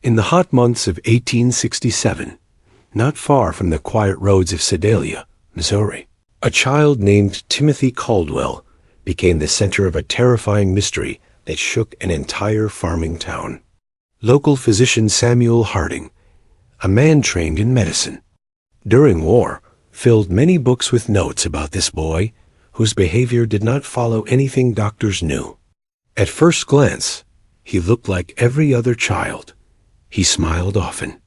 In the hot months of 1867, not far from the quiet roads of Sedalia, Missouri, a child named Timothy Caldwell became the center of a terrifying mystery that shook an entire farming town. Local physician Samuel Harding, a man trained in medicine, during war, filled many books with notes about this boy whose behavior did not follow anything doctors knew. At first glance, he looked like every other child. He smiled often.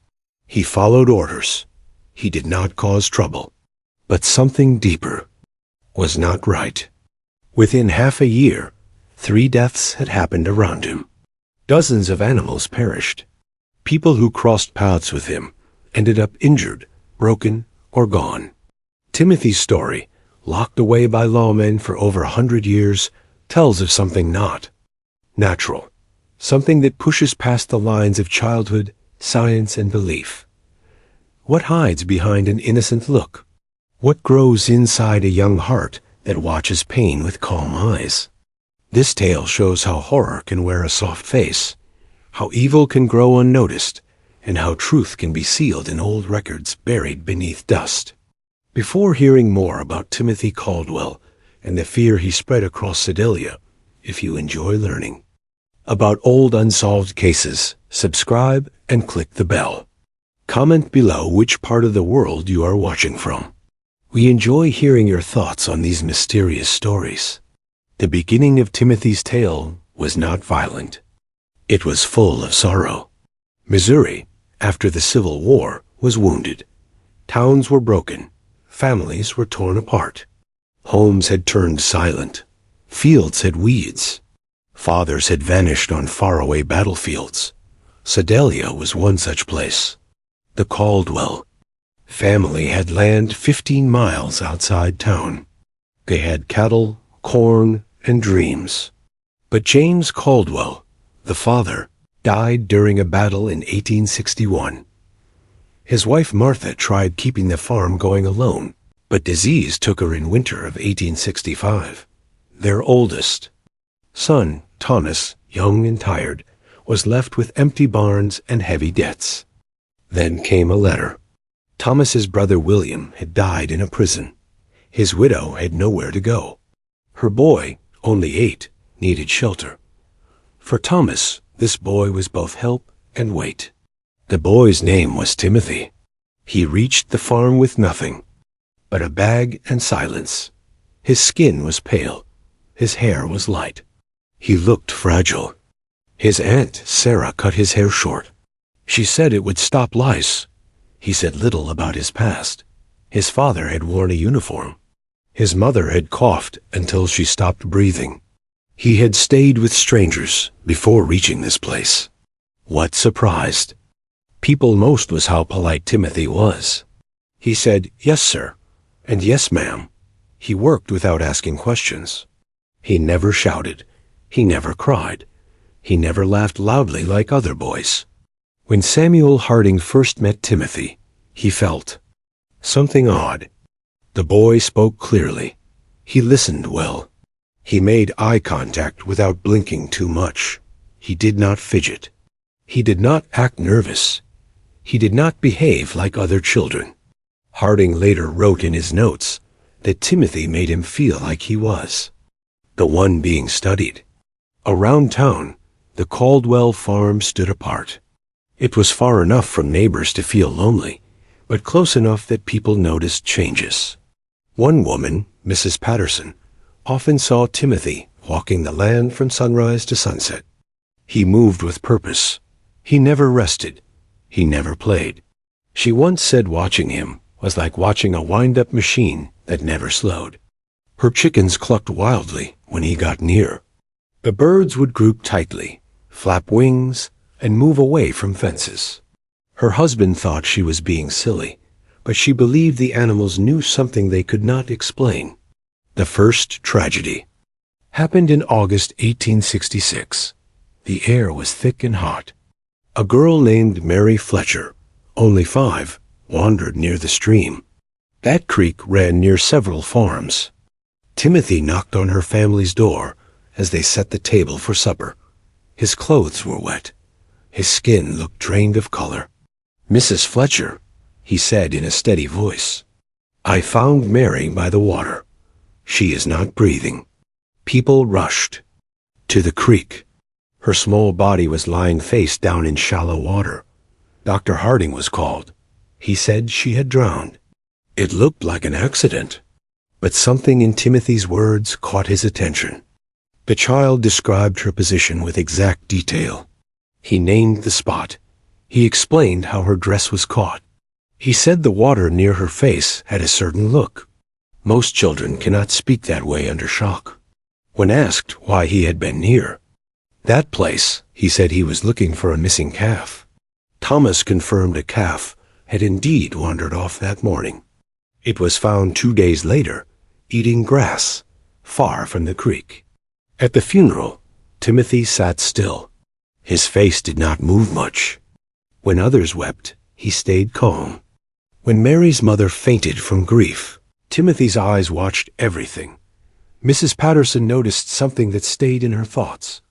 He followed orders. He did not cause trouble. But something deeper was not right. Within half a year, 3 deaths had happened around him. Dozens of animals perished. People who crossed paths with him ended up injured, broken, or gone. Timothy's story, locked away by lawmen for over 100 years, tells of something not natural, something that pushes past the lines of childhood, science, and belief. What hides behind an innocent look? What grows inside a young heart that watches pain with calm eyes? This tale shows how horror can wear a soft face, how evil can grow unnoticed, and how truth can be sealed in old records buried beneath dust. Before hearing more about Timothy Caldwell and the fear he spread across Sedalia, if you enjoy learning about old unsolved cases, subscribe and click the bell. Comment below which part of the world you are watching from. We enjoy hearing your thoughts on these mysterious stories. The beginning of Timothy's tale was not violent. It was full of sorrow. Missouri, after the Civil War, was wounded. Towns were broken. Families were torn apart. Homes had turned silent. Fields had weeds. Fathers had vanished on faraway battlefields. Sedalia was one such place. The Caldwell family had land 15 miles outside town. They had cattle, corn, and dreams. But James Caldwell, the father, died during a battle in 1861. His wife Martha tried keeping the farm going alone, but disease took her in winter of 1865. Their oldest son, Thomas, young and tired, was left with empty barns and heavy debts. Then came a letter. Thomas's brother William had died in a prison. His widow had nowhere to go. Her boy, only 8, needed shelter. For Thomas, this boy was both help and weight. The boy's name was Timothy. He reached the farm with nothing but a bag and silence. His skin was pale. His hair was light. He looked fragile. His aunt, Sarah, cut his hair short. She said it would stop lice. He said little about his past. His father had worn a uniform. His mother had coughed until she stopped breathing. He had stayed with strangers before reaching this place. What surprised people most was how polite Timothy was. He said, "Yes, sir," and "Yes, ma'am." He worked without asking questions. He never shouted. He never cried. He never laughed loudly like other boys. When Samuel Harding first met Timothy, he felt something odd. The boy spoke clearly. He listened well. He made eye contact without blinking too much. He did not fidget. He did not act nervous. He did not behave like other children. Harding later wrote in his notes that Timothy made him feel like he was the one being studied. Around town, the Caldwell farm stood apart. It was far enough from neighbors to feel lonely, but close enough that people noticed changes. One woman, Mrs. Patterson, often saw Timothy walking the land from sunrise to sunset. He moved with purpose. He never rested. He never played. She once said watching him was like watching a wind-up machine that never slowed. Her chickens clucked wildly when he got near. The birds would group tightly, flap wings, and move away from fences. Her husband thought she was being silly, but she believed the animals knew something they could not explain. The first tragedy happened in August 1866. The air was thick and hot. A girl named Mary Fletcher, only 5, wandered near the stream. That creek ran near several farms. Timothy knocked on her family's door as they set the table for supper. His clothes were wet. His skin looked drained of color. "Mrs. Fletcher," he said in a steady voice, "I found Mary by the water. She is not breathing." People rushed to the creek. Her small body was lying face down in shallow water. Dr. Harding was called. He said she had drowned. It looked like an accident, but something in Timothy's words caught his attention. The child described her position with exact detail. He named the spot. He explained how her dress was caught. He said the water near her face had a certain look. Most children cannot speak that way under shock. When asked why he had been near that place, he said he was looking for a missing calf. Thomas confirmed a calf had indeed wandered off that morning. It was found 2 days later, eating grass, far from the creek. At the funeral, Timothy sat still. His face did not move much. When others wept, he stayed calm. When Mary's mother fainted from grief, Timothy's eyes watched everything. Mrs. Patterson noticed something that stayed in her thoughts.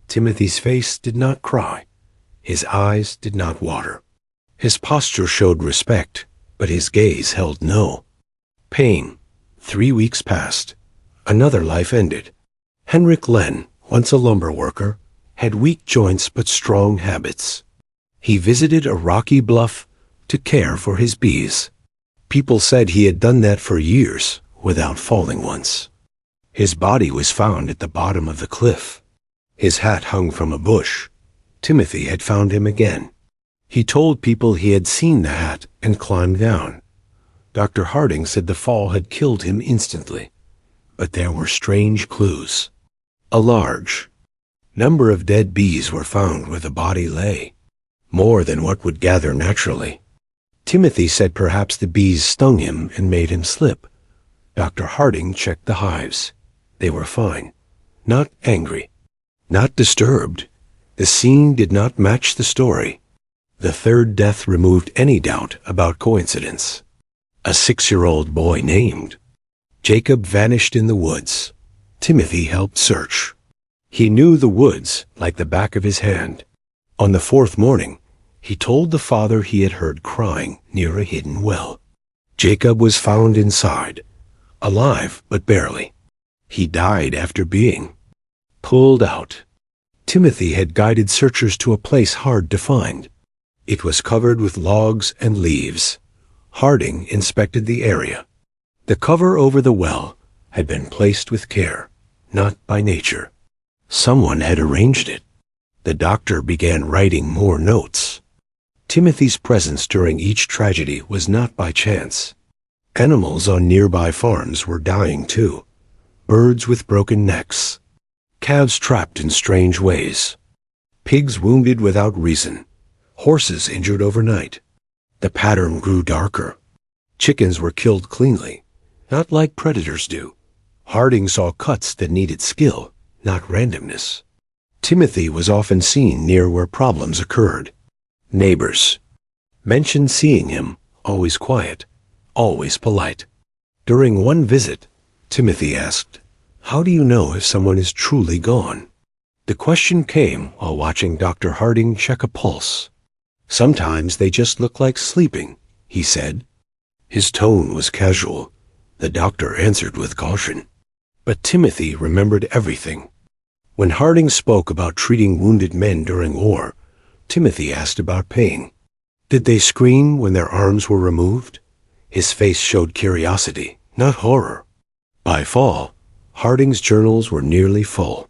Timothy's face did not cry. His eyes did not water. His posture showed respect, but his gaze held no pain. 3 weeks passed. Another life ended. Henrik Len, once a lumber worker, had weak joints but strong habits. He visited a rocky bluff to care for his bees. People said he had done that for years without falling once. His body was found at the bottom of the cliff. His hat hung from a bush. Timothy had found him again. He told people he had seen the hat and climbed down. Dr. Harding said the fall had killed him instantly, but there were strange clues. A large number of dead bees were found where the body lay, more than what would gather naturally. Timothy said perhaps the bees stung him and made him slip. Dr. Harding checked the hives. They were fine, not angry, not disturbed. The scene did not match the story. The third death removed any doubt about coincidence. A 6-year-old boy named Jacob vanished in the woods. Timothy helped search. He knew the woods like the back of his hand. On the 4th morning, he told the father he had heard crying near a hidden well. Jacob was found inside, alive but barely. He died after being pulled out. Timothy had guided searchers to a place hard to find. It was covered with logs and leaves. Harding inspected the area. The cover over the well had been placed with care, not by nature. Someone had arranged it. The doctor began writing more notes. Timothy's presence during each tragedy was not by chance. Animals on nearby farms were dying too. Birds with broken necks. Calves trapped in strange ways. Pigs wounded without reason. Horses injured overnight. The pattern grew darker. Chickens were killed cleanly, not like predators do. Harding saw cuts that needed skill, not randomness. Timothy was often seen near where problems occurred. Neighbors mentioned seeing him, always quiet, always polite. During one visit, Timothy asked, "How do you know if someone is truly gone?" The question came while watching Dr. Harding check a pulse. "Sometimes they just look like sleeping," he said. His tone was casual. The doctor answered with caution. But Timothy remembered everything. When Harding spoke about treating wounded men during war, Timothy asked about pain. Did they scream when their arms were removed? His face showed curiosity, not horror. By fall, Harding's journals were nearly full.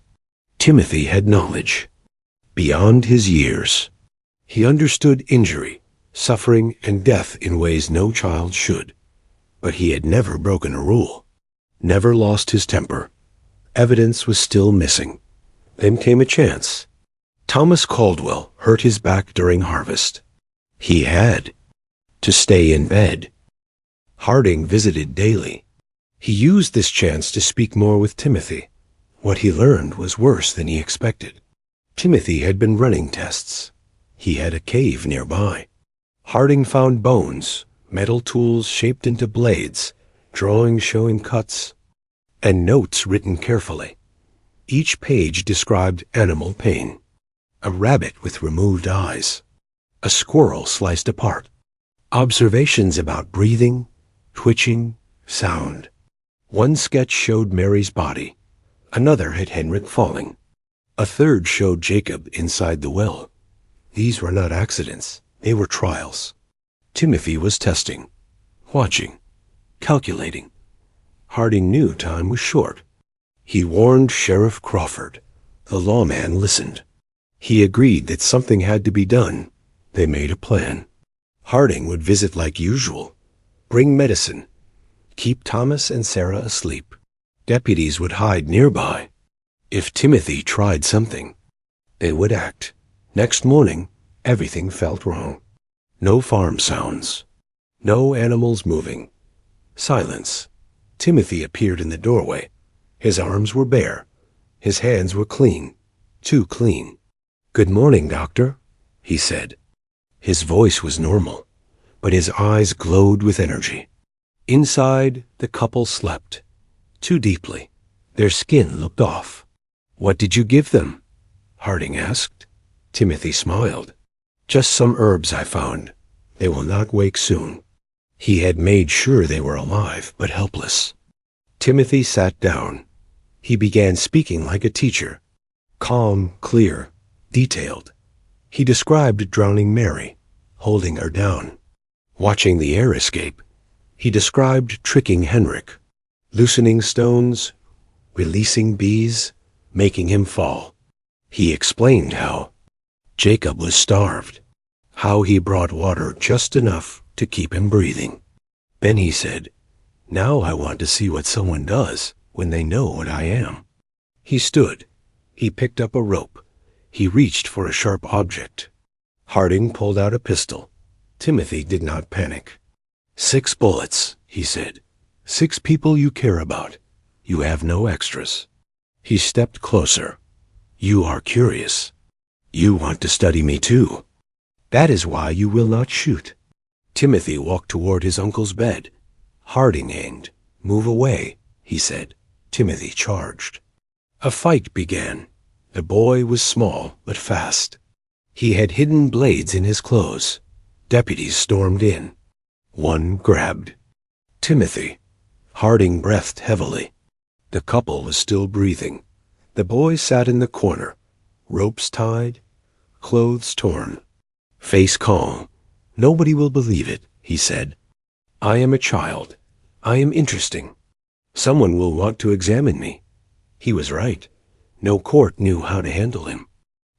Timothy had knowledge beyond his years. He understood injury, suffering, and death in ways no child should. But he had never broken a rule, never lost his temper. Evidence was still missing. Then came a chance. Thomas Caldwell hurt his back during harvest. He had to stay in bed. Harding visited daily. He used this chance to speak more with Timothy. What he learned was worse than he expected. Timothy had been running tests. He had a cave nearby. Harding found bones, metal tools shaped into blades, drawings showing cuts, and notes written carefully. Each page described animal pain. a rabbit with removed eyes, a squirrel sliced apart, observations about breathing, twitching, sound. One sketch showed Mary's body, another had Henrik falling. A third showed Jacob inside the well. These were not accidents, they were trials. Timothy was testing, watching, calculating. Harding knew time was short. He warned Sheriff Crawford. The lawman listened. He agreed that something had to be done. They made a plan. Harding would visit like usual, bring medicine, keep Thomas and Sarah asleep. Deputies would hide nearby. If Timothy tried something, they would act. Next morning, everything felt wrong. No farm sounds. No animals moving. Silence. Timothy appeared in the doorway. His arms were bare. His hands were clean. Too clean. "Good morning, Doctor," he said. His voice was normal, but his eyes glowed with energy. Inside, the couple slept. Too deeply. Their skin looked off. "What did you give them?" Harding asked. Timothy smiled. "Just some herbs I found. They will not wake soon." He had made sure they were alive, but helpless. Timothy sat down. He began speaking like a teacher. Calm, clear, detailed. He described drowning Mary, holding her down. Watching the air escape. He described tricking Henrik, loosening stones, releasing bees, making him fall. He explained how Jacob was starved, how he brought water just enough to keep him breathing. Then he said, "Now I want to see what someone does when they know what I am." He stood. He picked up a rope. He reached for a sharp object. Harding pulled out a pistol. Timothy did not panic. "6 bullets," he said. "6 people you care about. You have no extras." He stepped closer. "You are curious. You want to study me too. That is why you will not shoot." Timothy walked toward his uncle's bed. Harding aimed. "Move away," he said. Timothy charged. A fight began. The boy was small but fast. He had hidden blades in his clothes. Deputies stormed in. One grabbed Timothy. Harding breathed heavily. The couple was still breathing. The boy sat in the corner, ropes tied, clothes torn, face calm. "Nobody will believe it," he said. "I am a child. I am interesting. Someone will want to examine me." He was right. No court knew how to handle him.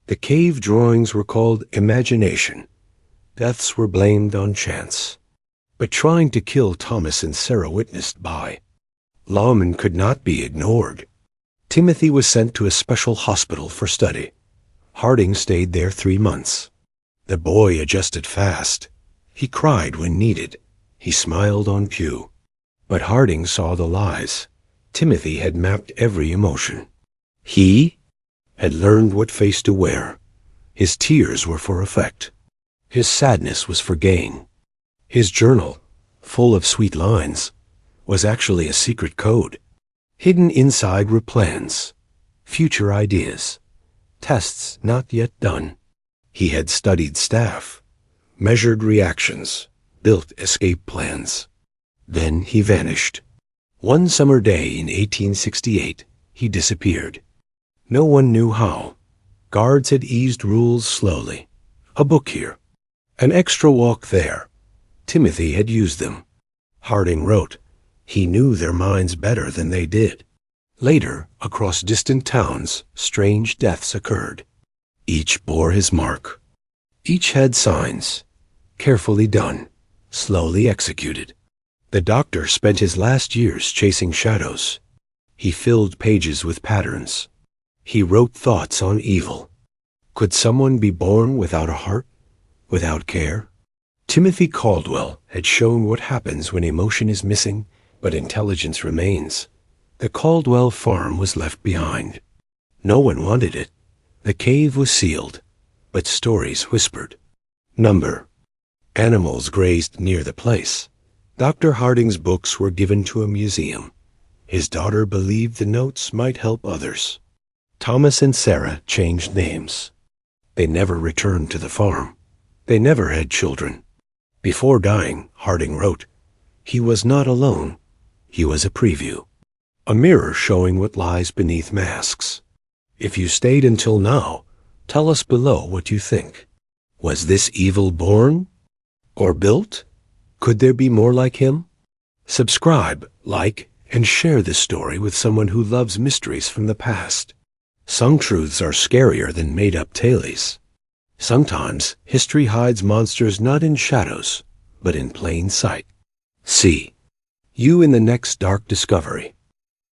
The cave drawings were called imagination. Deaths were blamed on chance. But trying to kill Thomas and Sarah witnessed by. Lawmen could not be ignored. Timothy was sent to a special hospital for study. Harding stayed there 3 months. The boy adjusted fast. He cried when needed. He smiled on cue. But Harding saw the lies. Timothy had mapped every emotion. He had learned what face to wear. His tears were for effect. His sadness was for gain. His journal, full of sweet lines, was actually a secret code. Hidden inside were plans, future ideas, tests not yet done. He had studied staff, measured reactions, built escape plans. Then he vanished. One summer day in 1868, he disappeared. No one knew how. Guards had eased rules slowly. A book here, an extra walk there. Timothy had used them. Harding wrote, he knew their minds better than they did. Later, across distant towns, strange deaths occurred. Each bore his mark. Each had signs, carefully done, slowly executed. The doctor spent his last years chasing shadows. He filled pages with patterns. He wrote thoughts on evil. Could someone be born without a heart, without care? Timothy Caldwell had shown what happens when emotion is missing, but intelligence remains. The Caldwell farm was left behind. No one wanted it. The cave was sealed, but stories whispered. Number. Animals grazed near the place. Dr. Harding's books were given to a museum. His daughter believed the notes might help others. Thomas and Sarah changed names. They never returned to the farm. They never had children. Before dying, Harding wrote, "He was not alone. He was a preview, a mirror showing what lies beneath masks." If you stayed until now, tell us below what you think. Was this evil born or built? Could there be more like him? Subscribe, like, and share this story with someone who loves mysteries from the past. Some truths are scarier than made-up tales. Sometimes history hides monsters not in shadows, but in plain sight. See you in the next dark discovery.